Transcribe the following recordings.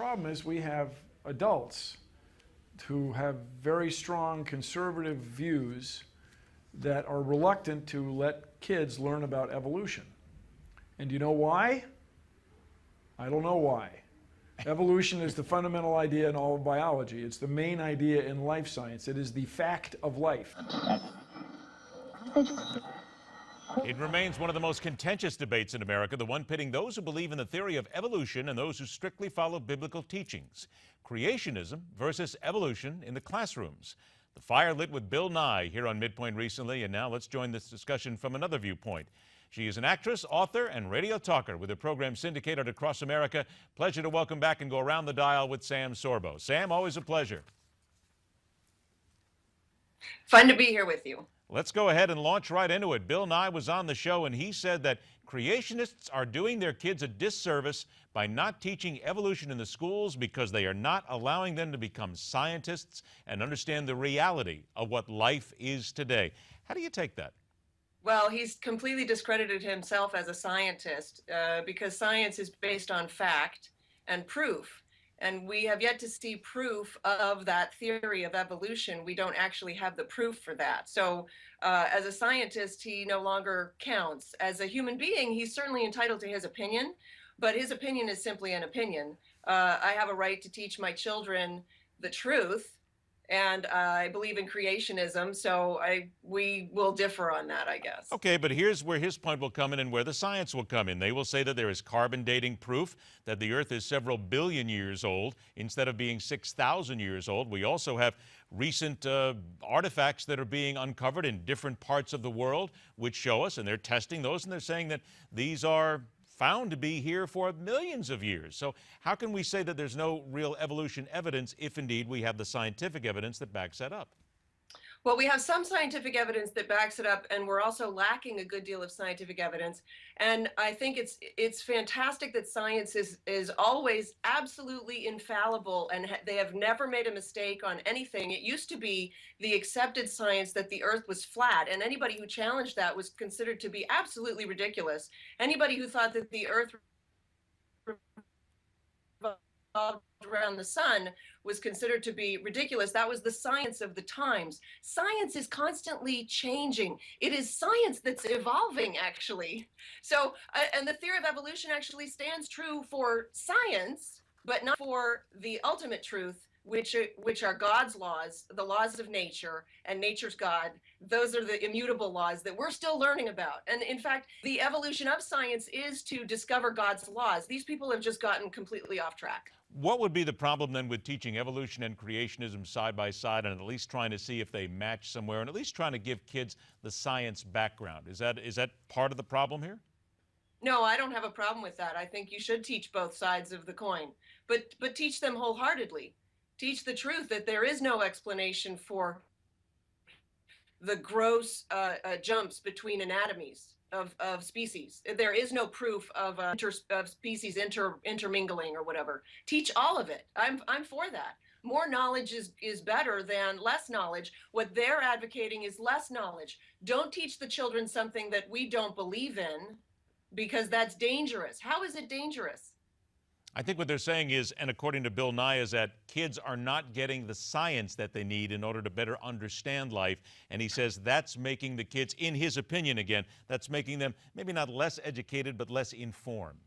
problem is we have adults who have very strong conservative views that are reluctant to let kids learn about evolution. And do you know why? I don't know why. Evolution is the fundamental idea in all of biology. It's the main idea in life science. It is the fact of life. It remains one of the most contentious debates in America, the one pitting those who believe in the theory of evolution and those who strictly follow biblical teachings. Creationism versus evolution in the classrooms. The fire lit with Bill Nye here on MidPoint recently, and now let's join this discussion from another viewpoint. She is an actress, author, and radio talker with her program syndicated across America. Pleasure to welcome back and go around the dial with Sam Sorbo. Sam, always a pleasure. Fun to be here with you. Let's go ahead and launch right into it. Bill Nye was on the show, and he said that creationists are doing their kids a disservice by not teaching evolution in the schools because they are not allowing them to become scientists and understand the reality of what life is today. How do you take that? Well, he's completely discredited himself as a scientist because science is based on fact and proof. And we have yet to see proof of that theory of evolution. We don't actually have the proof for that. So as a scientist, he no longer counts. As a human being, he's certainly entitled to his opinion, but his opinion is simply an opinion. I have a right to teach my children the truth, and I believe in creationism, so we will differ on that, I guess. Okay, but here's where his point will come in and where the science will come in. They will say that there is carbon dating proof that the Earth is several billion years old instead of being 6,000 years old. We also have recent artifacts that are being uncovered in different parts of the world which show us, and they're testing those, and they're saying that these are found to be here for millions of years. So how can we say that there's no real evolution evidence if indeed we have the scientific evidence that backs that up? Well, we have some scientific evidence that backs it up, and we're also lacking a good deal of scientific evidence. And I think it's fantastic that science is always absolutely infallible, and they have never made a mistake on anything. It used to be the accepted science that the Earth was flat, and anybody who challenged that was considered to be absolutely ridiculous. Anybody who thought that the Earth revolved around the sun was considered to be ridiculous. That was the science of the times. Science is constantly changing. It is science that's evolving, actually. So, and the theory of evolution actually stands true for science, but not for the ultimate truth, which are God's laws, the laws of nature, and nature's God. Those are the immutable laws that we're still learning about. And in fact, the evolution of science is to discover God's laws. These people have just gotten completely off track. What would be the problem then with teaching evolution and creationism side by side and at least trying to see if they match somewhere and at least trying to give kids the science background? Is that part of the problem here? No, I don't have a problem with that. I think you should teach both sides of the coin, but teach them wholeheartedly. Teach the truth that there is no explanation for the gross jumps between anatomies of species. There is no proof of species intermingling or whatever. Teach all of it. I'm for that. More knowledge is better than less knowledge. What they're advocating is less knowledge. Don't teach the children something that we don't believe in, because that's dangerous. How is it dangerous? I think what they're saying is, and according to Bill Nye, is that kids are not getting the science that they need in order to better understand life. And he says that's making the kids, in his opinion again, that's making them maybe not less educated, but less informed.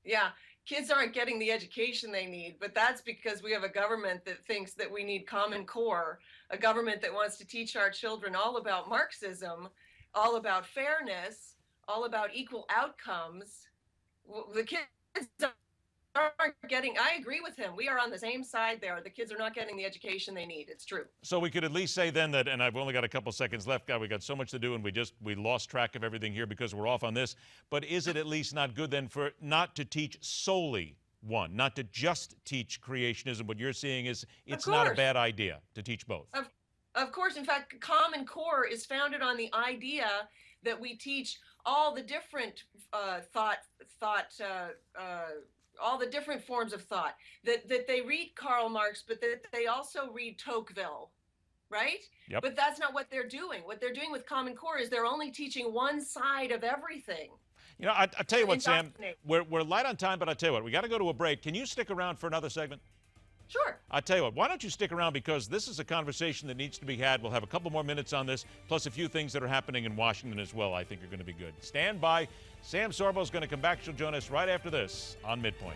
Yeah, kids aren't getting the education they need, but that's because we have a government that thinks that we need Common Core, a government that wants to teach our children all about Marxism, all about fairness, all about equal outcomes. The kids aren't getting, I agree with him. We are on the same side there. The kids are not getting the education they need. It's true. So we could at least say then that, and I've only got a couple seconds left, God, we got so much to do, and we lost track of everything here because we're off on this. But is it at least not good then for not to teach solely one, not to just teach creationism? What you're seeing is it's not a bad idea to teach both. Of course. In fact, Common Core is founded on the idea that we teach all the different all the different forms of thought, that they read Karl Marx, but that they also read Tocqueville, right? Yep. But that's not what they're doing. What they're doing with Common Core is they're only teaching one side of everything. You know, I tell you what, Sam, Indoctrinate. we're light on time, but I tell you what, we got to go to a break. Can you stick around for another segment? Sure. I tell you what, why don't you stick around, because this is a conversation that needs to be had. We'll have a couple more minutes on this, plus a few things that are happening in Washington as well I think are going to be good. Stand by. Sam Sorbo is going to come back. She'll join us right after this on MidPoint.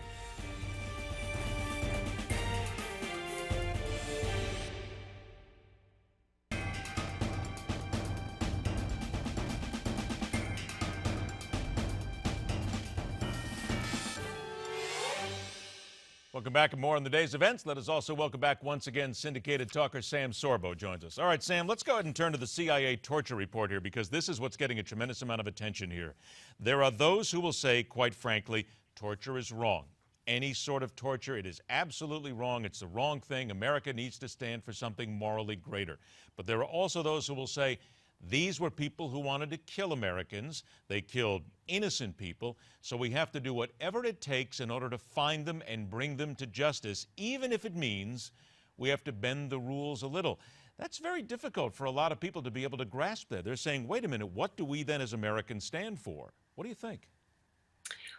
Welcome back, and more on the day's events. Let us also welcome back once again syndicated talker Sam Sorbo joins us. All right, Sam, let's go ahead and turn to the CIA torture report here, because this is what's getting a tremendous amount of attention here. There are those who will say, quite frankly, torture is wrong. Any sort of torture, it is absolutely wrong. It's the wrong thing. America needs to stand for something morally greater. But there are also those who will say, these were people who wanted to kill Americans. They killed innocent people, so we have to do whatever it takes in order to find them and bring them to justice, even if it means we have to bend the rules a little. That's very difficult for a lot of people to be able to grasp that. They're saying, wait a minute, what do we then as Americans stand for? What do you think?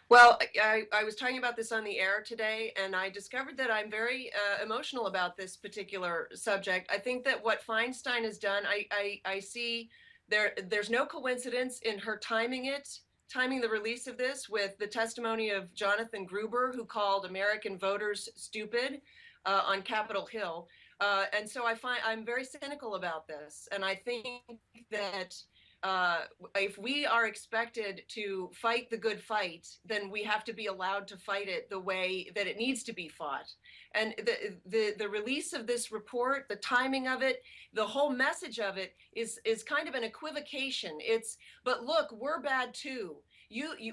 Well, I was talking about this on the air today, and I discovered that I'm very emotional about this particular subject. I think that what Feinstein has done, I see there's no coincidence in her timing the release of this with the testimony of Jonathan Gruber, who called American voters stupid on Capitol Hill. And so I'm very cynical about this. And I think that if we are expected to fight the good fight, then we have to be allowed to fight it the way that it needs to be fought. And the release of this report, the timing of it, the whole message of it is kind of an equivocation. But look, we're bad too.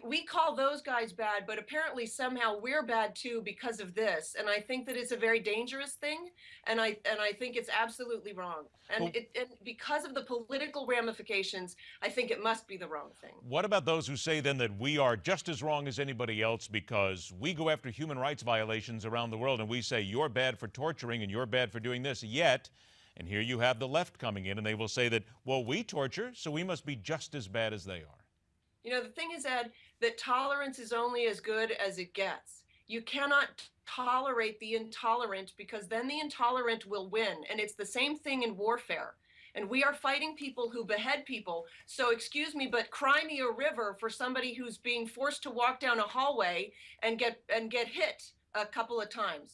We call those guys bad, but apparently somehow we're bad too because of this. And I think that it's a very dangerous thing, and I think it's absolutely wrong. And, Well, and because of the political ramifications, I think it must be the wrong thing. what about those who say then that we are just as wrong as anybody else because we go after human rights violations around the world and we say you're bad for torturing and you're bad for doing this, yet, and here you have the left coming in and they will say that, well, we torture, so we must be just as bad as they are. You know, the thing is, Ed, that tolerance is only as good as it gets. You cannot tolerate the intolerant, because then the intolerant will win. And it's the same thing in warfare. And we are fighting people who behead people. So excuse me, but cry me a river for somebody who's being forced to walk down a hallway and get hit a couple of times.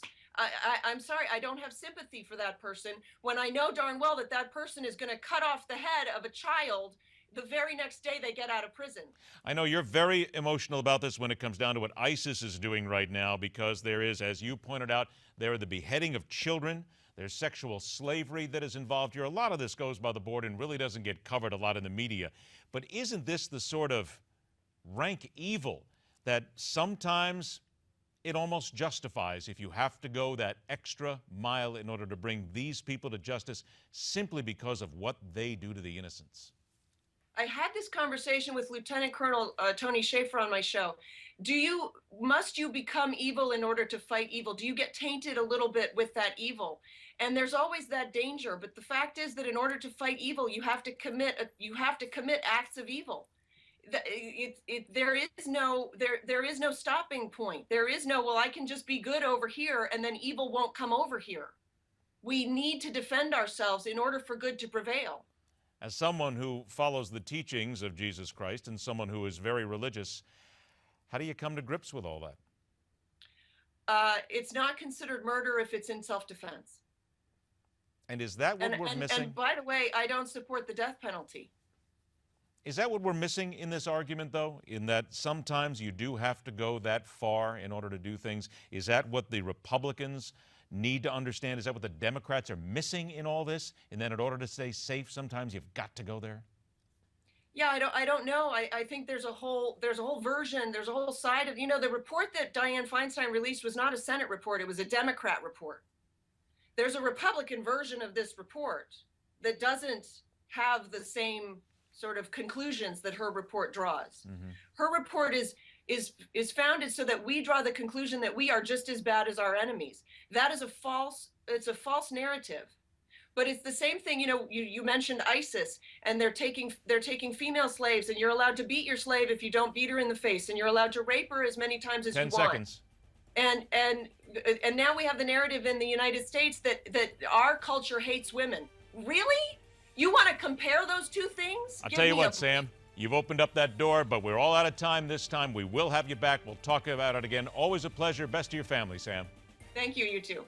I'm sorry, I don't have sympathy for that person when I know darn well that that person is going to cut off the head of a child the very next day they get out of prison. I know you're very emotional about this when it comes down to what ISIS is doing right now, because there is, as you pointed out, there are the beheading of children. There's sexual slavery that is involved here. A lot of this goes by the board and really doesn't get covered a lot in the media. But isn't this the sort of rank evil that sometimes it almost justifies if you have to go that extra mile in order to bring these people to justice simply because of what they do to the innocents? I had this conversation with Lieutenant Colonel Tony Schaefer on my show. Must you become evil in order to fight evil? Do you get tainted a little bit with that evil? And there's always that danger. But the fact is that in order to fight evil, you have to commit acts of evil. There is no stopping point. There is no, well, I can just be good over here and then evil won't come over here. We need to defend ourselves in order for good to prevail. As someone who follows the teachings of Jesus Christ and someone who is very religious, how do you come to grips with all that? It's not considered murder if it's in self-defense. And is that what we're missing? And by the way, I don't support the death penalty. Is that what we're missing in this argument, though? In that sometimes you do have to go that far in order to do things? Is that what the Republicans need to understand? Is that what the Democrats are missing in all this? And then in order to stay safe, sometimes you've got to go there? Yeah, I don't know. I think there's a whole version, there's a whole side of, the report that Dianne Feinstein released was not a Senate report, it was a Democrat report. There's a Republican version of this report that doesn't have the same sort of conclusions that her report draws. Mm-hmm. Her report is founded so that we draw the conclusion that we are just as bad as our enemies. That is a false narrative. But it's the same thing, you know, you mentioned ISIS, and they're taking female slaves, and you're allowed to beat your slave if you don't beat her in the face, and you're allowed to rape her as many times as you 10 want. seconds. And now we have the narrative in the United States that our culture hates women. Really? You want to compare those two things? I'll Give tell you me what, a- Sam, you've opened up that door, but we're all out of time this time. We will have you back. We'll talk about it again. Always a pleasure. Best to your family, Sam. Thank you, you too.